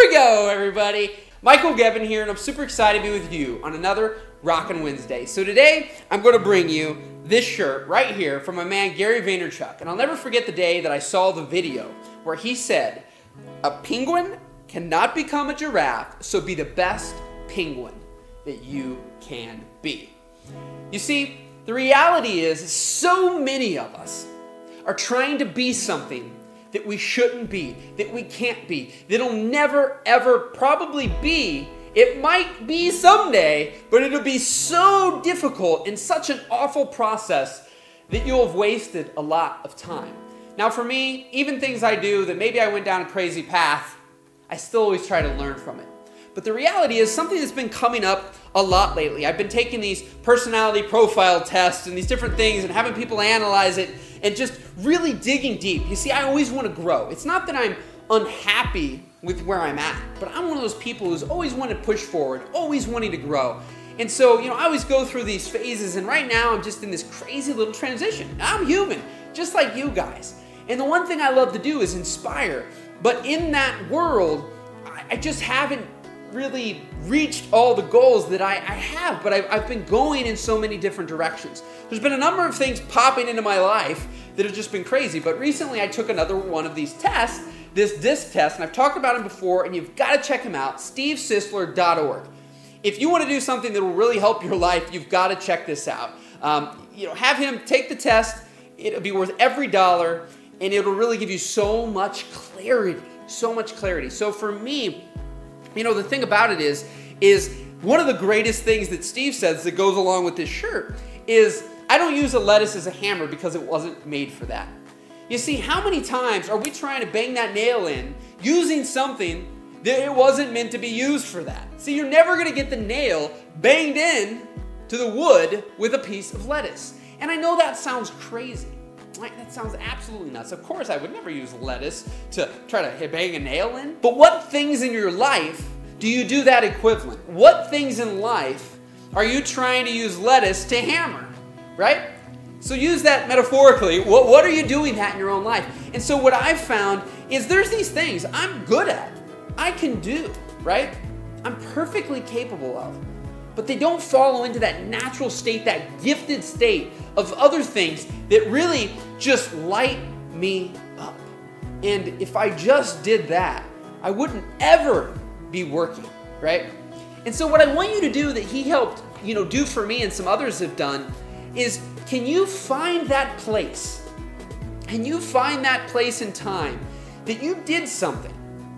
we go, everybody. Michael Gebben here, and I'm super excited to be with you on another Rockin' Wednesday. So today, I'm going to bring you this shirt right here from my man Gary Vaynerchuk. And I'll never forget the day that I saw the video where he said, "A penguin cannot become a giraffe, so be the best penguin that you can be." You see, the reality is so many of us are trying to be something that we shouldn't be, that we can't be, that'll never, ever probably be. It might be someday, but it'll be so difficult and such an awful process that you'll have wasted a lot of time. Now for me, even things I do that maybe I went down a crazy path, I still always try to learn from it. But the reality is something that's been coming up a lot lately. I've been taking these personality profile tests and these different things and having people analyze it and just really digging deep. You see, I always want to grow. It's not that I'm unhappy with where I'm at, but I'm one of those people who's always wanted to push forward, always wanting to grow. And so, I always go through these phases, and right now I'm just in this crazy little transition. I'm human, just like you guys. And the one thing I love to do is inspire. But in that world, I just haven't really reached all the goals that I have, but I've been going in so many different directions. There's been a number of things popping into my life that have just been crazy, but recently I took another one of these tests, this DISC test, and I've talked about him before, and you've got to check him out, stevesisler.org. If you want to do something that will really help your life, you've got to check this out. Have him take the test. It'll be worth every dollar, and it'll really give you so much clarity, so much clarity. So for me, the thing about it is one of the greatest things that Steve says that goes along with this shirt is, I don't use a lettuce as a hammer because it wasn't made for that. You see, how many times are we trying to bang that nail in using something that it wasn't meant to be used for that? See, you're never going to get the nail banged in to the wood with a piece of lettuce. And I know that sounds crazy. Right? That sounds absolutely nuts. Of course, I would never use lettuce to try to bang a nail in. But what things in your life do you do that equivalent? What things in life are you trying to use lettuce to hammer? Right? So use that metaphorically. What are you doing that in your own life? And so what I've found is there's these things I'm good at, I can do, right? I'm perfectly capable of. But they don't follow into that natural state, that gifted state of other things that really just light me up. And if I just did that, I wouldn't ever be working, right? And so what I want you to do that he helped, do for me and some others have done is, can you find that place? Can you find that place in time that you did something?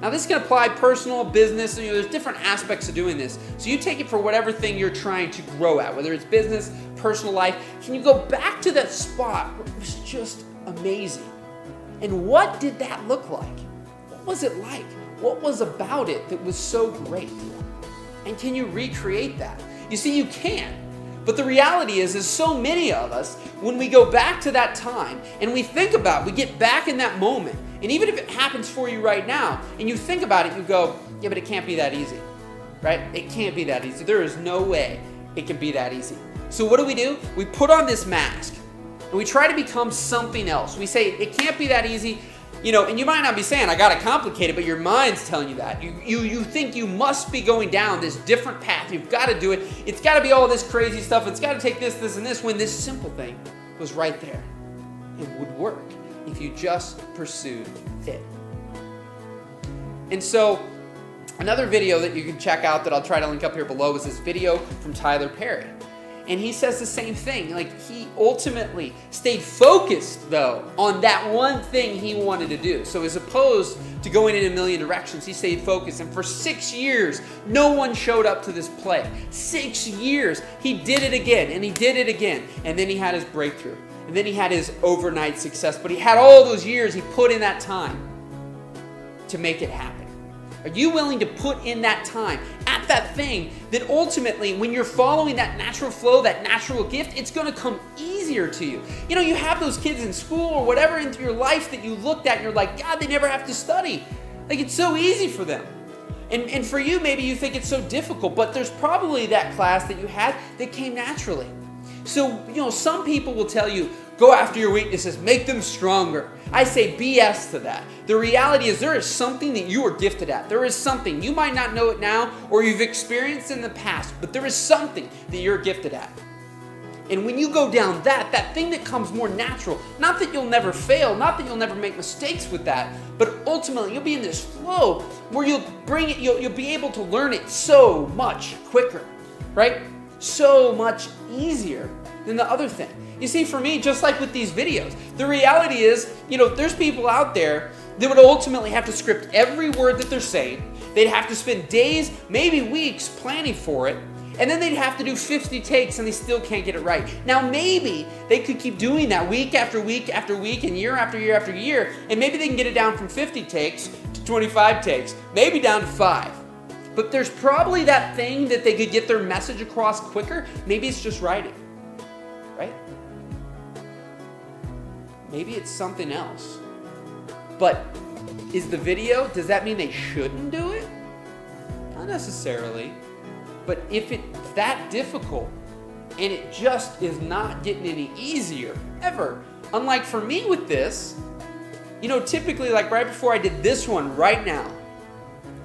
Now this can apply personal, business, there's different aspects of doing this. So you take it for whatever thing you're trying to grow at, whether it's business, personal life. Can you go back to that spot where it was just amazing? And what did that look like? What was it like? What was about it that was so great? And can you recreate that? You see, you can. But the reality is so many of us, when we go back to that time and we think about, we get back in that moment, and even if it happens for you right now, and you think about it, you go, yeah, but it can't be that easy, right? It can't be that easy. There is no way it can be that easy. So what do? We put on this mask, and we try to become something else. We say, it can't be that easy, and you might not be saying, I got it complicated, but your mind's telling you that. You think you must be going down this different path. You've got to do it. It's got to be all this crazy stuff. It's got to take this, this, and this, when this simple thing was right there. It would work if you just pursued it. And so, another video that you can check out that I'll try to link up here below is this video from Tyler Perry. And he says the same thing. Like, he ultimately stayed focused, though, on that one thing he wanted to do. So as opposed to going in a million directions, he stayed focused. And for 6 years, no one showed up to this play. 6 years. He did it again, and he did it again. And then he had his breakthrough. And then he had his overnight success. But he had all those years he put in that time to make it happen. Are you willing to put in that time at that thing that ultimately, when you're following that natural flow, that natural gift, it's going to come easier to you? You have those kids in school or whatever into your life that you looked at and you're like, God, they never have to study. Like, it's so easy for them. And for you, maybe you think it's so difficult, but there's probably that class that you had that came naturally. So, some people will tell you, go after your weaknesses, make them stronger. I say BS to that. The reality is there is something that you are gifted at. There is something. You might not know it now or you've experienced in the past, but there is something that you're gifted at. And when you go down that thing that comes more natural, not that you'll never fail, not that you'll never make mistakes with that, but ultimately you'll be in this flow where you'll bring it, you'll be able to learn it so much quicker, right? So much easier than the other thing. You see, for me, just like with these videos, the reality is, there's people out there that would ultimately have to script every word that they're saying. They'd have to spend days, maybe weeks planning for it. And then they'd have to do 50 takes and they still can't get it right. Now maybe they could keep doing that week after week after week and year after year after year, and maybe they can get it down from 50 takes to 25 takes, maybe down to 5. But there's probably that thing that they could get their message across quicker. Maybe it's just writing, right? Maybe it's something else. But is the video, does that mean they shouldn't do it? Not necessarily. But if it's that difficult and it just is not getting any easier, ever, unlike for me with this, typically like right before I did this one right now,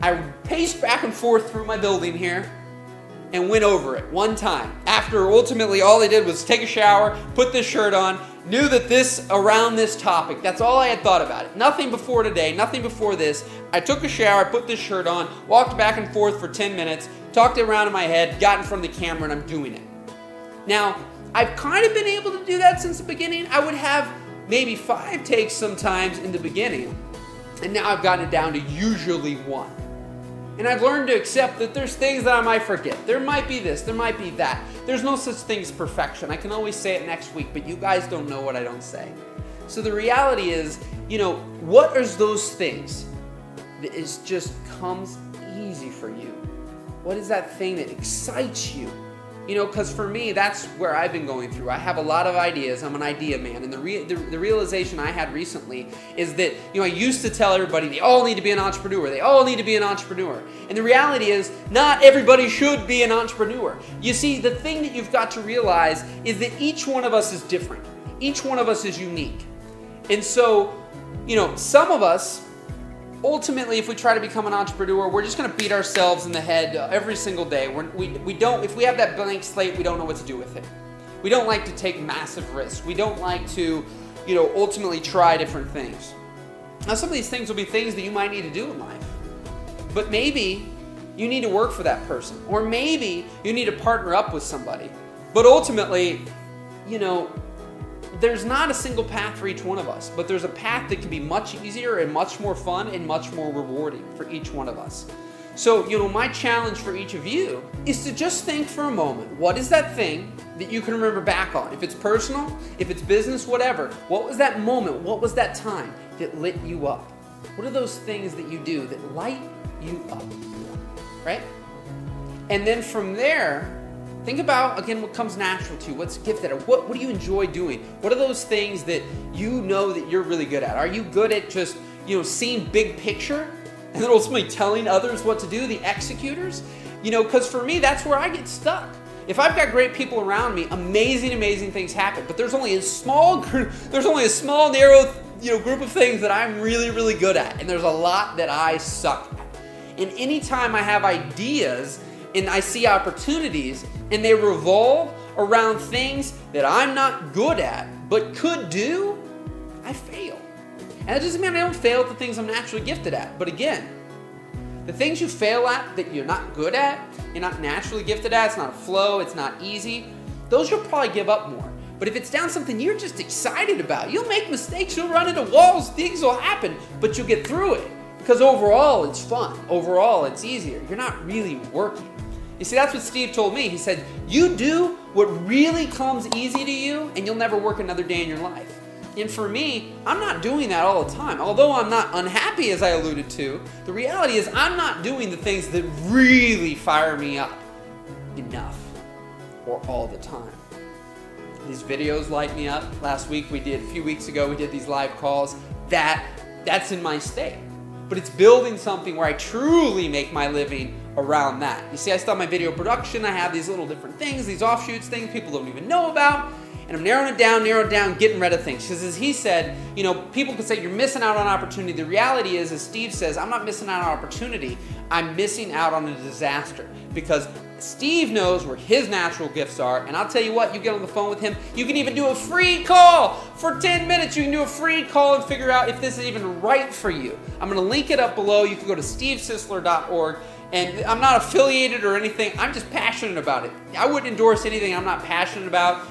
I paced back and forth through my building here and went over it one time. After ultimately all I did was take a shower, put this shirt on, knew that around this topic, that's all I had thought about it. Nothing before today, nothing before this. I took a shower, put this shirt on, walked back and forth for 10 minutes, talked it around in my head, got in front of the camera, and I'm doing it. Now, I've kind of been able to do that since the beginning. I would have maybe 5 takes sometimes in the beginning, and now I've gotten it down to usually 1. And I've learned to accept that there's things that I might forget. There might be this, there might be that. There's no such thing as perfection. I can always say it next week, but you guys don't know what I don't say. So the reality is, what are those things that just comes easy for you? What is that thing that excites you? Because for me, that's where I've been going through. I have a lot of ideas. I'm an idea man. And the realization I had recently is that, I used to tell everybody they all need to be an entrepreneur. They all need to be an entrepreneur. And the reality is not everybody should be an entrepreneur. You see, the thing that you've got to realize is that each one of us is different. Each one of us is unique. And so, some of us, ultimately, if we try to become an entrepreneur, we're just going to beat ourselves in the head every single day. We don't. If we have that blank slate, we don't know what to do with it. We don't like to take massive risks. We don't like to, ultimately try different things. Now, some of these things will be things that you might need to do in life. But maybe you need to work for that person. Or maybe you need to partner up with somebody. But ultimately, there's not a single path for each one of us, but there's a path that can be much easier and much more fun and much more rewarding for each one of us. So, my challenge for each of you is to just think for a moment, what is that thing that you can remember back on? If it's personal, if it's business, whatever, what was that moment, what was that time that lit you up? What are those things that you do that light you up, right? And then from there, think about, again, what comes natural to you, what's gifted at, what do you enjoy doing? What are those things that you know that you're really good at? Are you good at just, seeing big picture and then ultimately telling others what to do, the executors? Because for me, that's where I get stuck. If I've got great people around me, amazing things happen, but there's only a small group, narrow, group of things that I'm really good at, and there's a lot that I suck at. And anytime I have ideas and I see opportunities and they revolve around things that I'm not good at but could do, I fail. And that doesn't mean I don't fail at the things I'm naturally gifted at. But again, the things you fail at that you're not good at, you're not naturally gifted at, it's not a flow, it's not easy, those you'll probably give up more. But if it's down something you're just excited about, you'll make mistakes, you'll run into walls, things will happen, but you'll get through it. Because overall, it's fun. Overall, it's easier. You're not really working. You see, that's what Steve told me. He said, you do what really comes easy to you, and you'll never work another day in your life. And for me, I'm not doing that all the time. Although I'm not unhappy, as I alluded to, the reality is I'm not doing the things that really fire me up enough or all the time. These videos light me up. A few weeks ago, we did these live calls. That's in my state. But it's building something where I truly make my living around that. You see, I still have my video production. I have these little different things, these offshoots, things people don't even know about. and I'm narrowing it down, getting rid of things. Because as he said, you know, people could say you're missing out on opportunity. The reality is, as Steve says, I'm not missing out on opportunity. I'm missing out on a disaster, because Steve knows where his natural gifts are, and I'll tell you what, you get on the phone with him, you can even do a free call for 10 minutes. You can do a free call and figure out if this is even right for you. I'm going to link it up below. You can go to stevesisler.org, and I'm not affiliated or anything. I'm just passionate about it. I wouldn't endorse anything I'm not passionate about.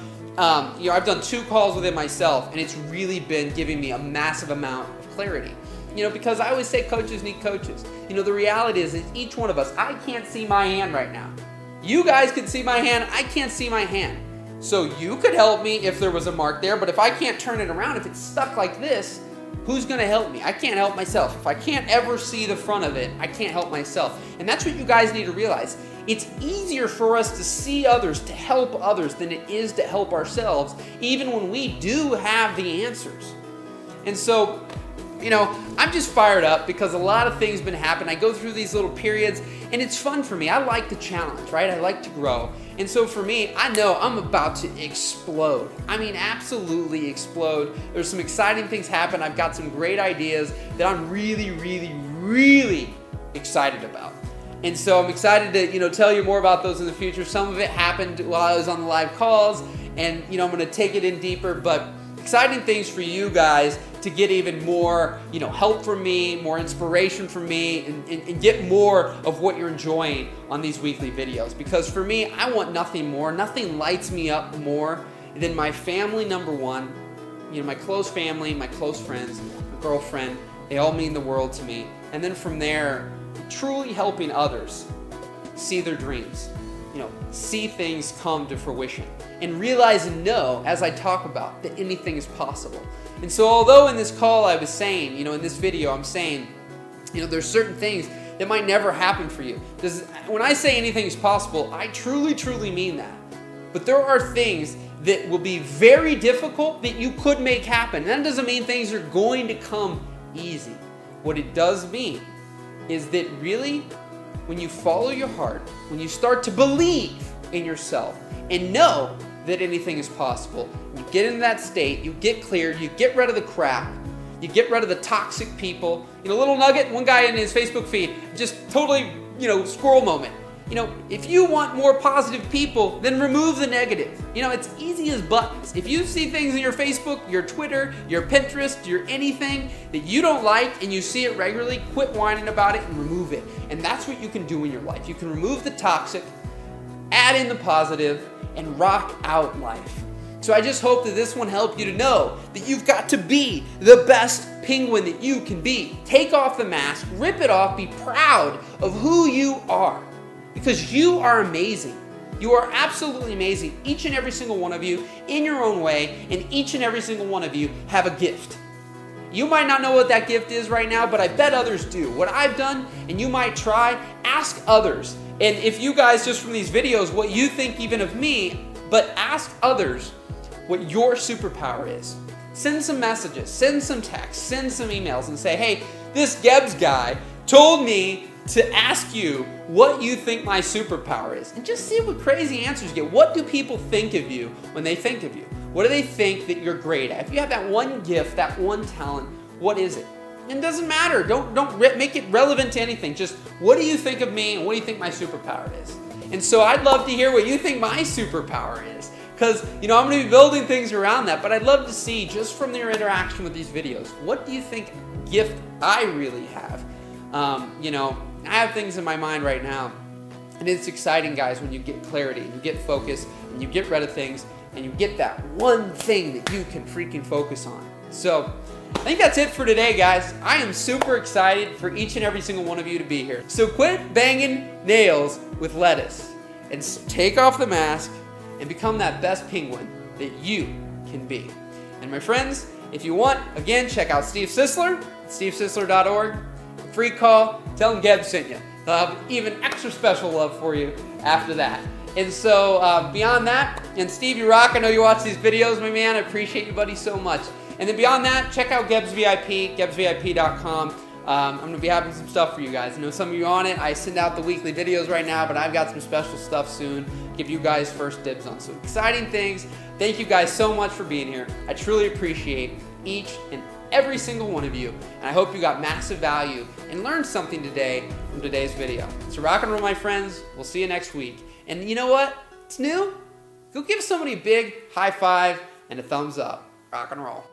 You know, I've done 2 calls with it myself, and it's really been giving me a massive amount of clarity. You know, because I always say coaches need coaches. You know, the reality is each one of us, I can't see my hand right now. You guys can see my hand, I can't see my hand. So you could help me if there was a mark there, but if I can't turn it around, if it's stuck like this, who's going to help me? I can't help myself. If I can't ever see the front of it, I can't help myself. And that's what you guys need to realize. It's easier for us to see others, to help others, than it is to help ourselves, even when we do have the answers. And so, you know, I'm just fired up because a lot of things have been happening. I go through these little periods, and it's fun for me. I like the challenge, right? I like to grow. And so for me, I know I'm about to explode. I mean, absolutely explode. There's some exciting things happen. I've got some great ideas that I'm really, really, really excited about. And so I'm excited to, you know, tell you more about those in the future. Some of it happened while I was on the live calls, and, you know, I'm going to take it in deeper, but exciting things for you guys to get even more, you know, help from me, more inspiration from me, and get more of what you're enjoying on these weekly videos. Because for me, I want nothing more. Nothing lights me up more than my family, number one. You know, my close family, my close friends, my girlfriend, they all mean the world to me. And then from there, truly helping others see their dreams, you know, see things come to fruition, and realize and know, as I talk about, that anything is possible. And so although in this call I was saying, you know, in this video I'm saying, you know, there's certain things that might never happen for you. When I say anything is possible, I truly, truly mean that. But there are things that will be very difficult that you could make happen. And that doesn't mean things are going to come easy. What it does mean is that really, when you follow your heart, when you start to believe in yourself and know that anything is possible, you get into that state, you get cleared, you get rid of the crap, you get rid of the toxic people. You know, little nugget, one guy in his Facebook feed, just totally, you know, squirrel moment. You know, if you want more positive people, then remove the negative. You know, it's easy as buttons. If you see things in your Facebook, your Twitter, your Pinterest, your anything that you don't like and you see it regularly, quit whining about it and remove it. And that's what you can do in your life. You can remove the toxic, add in the positive, and rock out life. So I just hope that this one helped you to know that you've got to be the best penguin that you can be. Take off the mask, rip it off, be proud of who you are. Because you are amazing. You are absolutely amazing, each and every single one of you, in your own way, and each and every single one of you have a gift. You might not know what that gift is right now, but I bet others do. What I've done, and you might try, ask others. And if you guys, just from these videos, what you think even of me, but ask others what your superpower is. Send some messages, send some texts, send some emails, and say, hey, this Gebs guy told me to ask you what you think my superpower is. And just see what crazy answers you get. What do people think of you when they think of you? What do they think that you're great at? If you have that one gift, that one talent, what is it? It doesn't matter. Don't make it relevant to anything. Just what do you think of me and what do you think my superpower is? And so I'd love to hear what you think my superpower is. Because, you know, I'm going to be building things around that, but I'd love to see, just from your interaction with these videos, what do you think gift I really have? You know, I have things in my mind right now, and it's exciting, guys, when you get clarity, and you get focus, and you get rid of things, and you get that one thing that you can freaking focus on. So I think that's it for today, guys. I am super excited for each and every single one of you to be here. So quit banging nails with lettuce, and take off the mask, and become that best penguin that you can be. And my friends, if you want, again, check out Steve Sisler, stevesisler.org. Free call, tell them Geb sent you. They'll have even extra special love for you after that. And so beyond that, and Steve, you rock. I know you watch these videos, my man. I appreciate you, buddy, so much. And then beyond that, check out Geb's VIP, gebsvip.com. I'm going to be having some stuff for you guys. I know some of you are on it. I send out the weekly videos right now, but I've got some special stuff soon. Give you guys first dibs on some exciting things. Thank you guys so much for being here. I truly appreciate each and every single one of you, and I hope you got massive value and learned something today from today's video. So rock and roll, my friends. We'll see you next week. And you know what? It's new. Go give somebody a big high five and a thumbs up. Rock and roll.